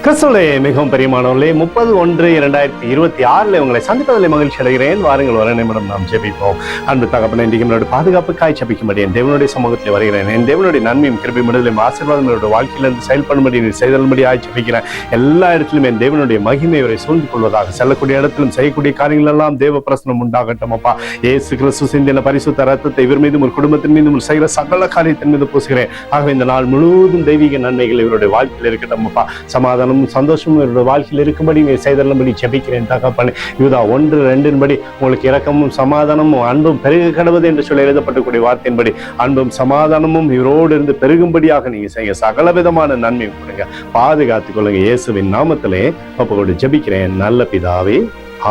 கிறிஸ்துவிலே மிகவும் பெரியமானவர்களே, 30/1/2026 உங்களை சந்திப்பதில் மகிழ்ச்சி அடைகிறேன். வாருங்கள், ஒரு நிமிடம் நாம் ஜெபிப்போம். அன்பு தகப்பனே, இன்றைக்கு என்னோட பாதுகாப்புக்காய் ஜெபிக்கும்படி என் தேவனுடைய சமூகத்தில் வருகிறேன். என் தேவனுடைய நன்மையும் கிருபையும் விடுதலையும் ஆசீர்வாதம் என்னோட வாழ்க்கையிலிருந்து செயல்படும்படி செய்தல்படியாய் ஜெபிக்கிறேன். எல்லா இடத்திலும் என் தேவனுடைய மகிமை அவரை சூழ்ந்து கொள்வதாக, செல்லக்கூடிய இடத்திலும் செய்யக்கூடிய காரியங்கள் எல்லாம் தேவ பிரசனம் உண்டாகட்டும். அப்பா, இயேசு கிறிஸ்து சிந்தின பரிசுத்த ரத்தத்தை இவர் மீதும் ஒரு குடும்பத்தின் மீதும் செய்கிற சகல காரியத்தின் மீது பூசுகிறேன். ஆகவே இந்த நாள் முழுவதும் தெய்வீக நன்மைகள் இவருடைய வாழ்க்கையில் இருக்கட்டும். அப்பா, சமாதானம் சந்தோஷமும் இவருடைய வாழ்க்கையில் இருக்கும்படி நீ செய்தல்லும்படி ஜெபிக்கிறேன் தகப்பனே. யூதா 1:2 உங்களுக்கு இரக்கமும் சமாதானமும் அன்பும் பெருக கடவுது என்று சொல்லி எழுதப்பட்டக்கூடிய வார்த்தையின்படி அன்பும் சமாதானமும் இவரோடு இருந்து பெருகும்படியாக நீங்க செய்ய சகல விதமான நன்மையும் கொடுங்க, பாதுகாத்துக் கொள்ளுங்க. இயேசுவின் நாமத்திலே ஒப்புக்கொண்டு ஜெபிக்கிறேன் நல்ல பிதாவே,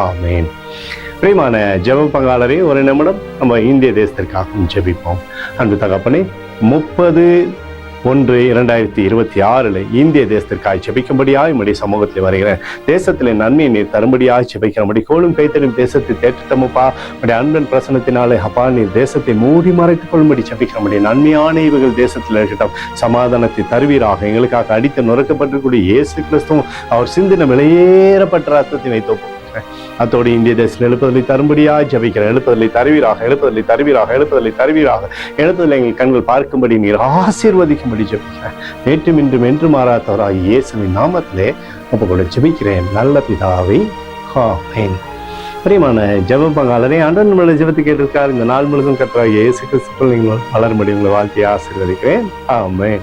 ஆமேன். பிரியமான ஜெப பங்காளரே, ஒரு நிமிடம் நம்ம இந்திய தேசத்திற்காகவும் ஜெபிப்போம். அன்பு தகப்பனே, 30/1/2026 இந்திய தேசத்திற்காக ஜெபிக்கும்படியாய் உம்முடைய சமூகத்தில் வருகிறேன். தேசத்திலே நன்மையை நீர் தரும்படியாய் ஜெபிக்கிறபடி கோலும் கைத்தறியும் தேசத்தை தேற்றமுப்பா, உடைய அன்பின் பிரசனத்தினாலே அப்பா நீர் தேசத்தை மூடி மறைத்துக் கொள்ளும்படி ஜெபிக்கிறபடி நன்மையான இவர்கள் தேசத்தில் இருக்கட்டும். சமாதானத்தை தருவீராக. எங்களுக்காக அடித்து நுரைக்கப்பட்டிருக்கூடிய இயேசு கிறிஸ்துவும் அவர் சிந்தின வெளியேறப்பட்ட ரத்தத்தை வைத்து அத்தோடு இந்திய தேசத்தில் எழுப்புதலை தரும்படியாக ஜெபிக்கிறேன். எழுப்புதலை தருவீராக, எழுப்புதலை தருவீராக, எழுப்புதலை தருவீராக. எழுப்புதலை எங்கள் கண்கள் பார்க்கும்படி நீர் ஆசீர்வதிக்கும்படி ஜெபிக்கிறேன். நேற்றும் இன்றும் என்று மாறாதவராக இயேசுவின் நாமத்திலே ஒப்புக்கொண்டு ஜெபிக்கிறேன் நல்ல பிதாவே, ஆமென். பிரியமான ஜெப பங்காளரே, ஆண்டவர் நம்மளோட ஜெபத்தை கேட்டிருக்கார். இந்த நாள் முழுதும் கர்த்தராகிய இயேசு கிறிஸ்துவுக்குள் நீங்கள் வளரும்படி உங்களை வாழ்த்தி ஆசீர்வதிக்கிறேன். ஆமென்.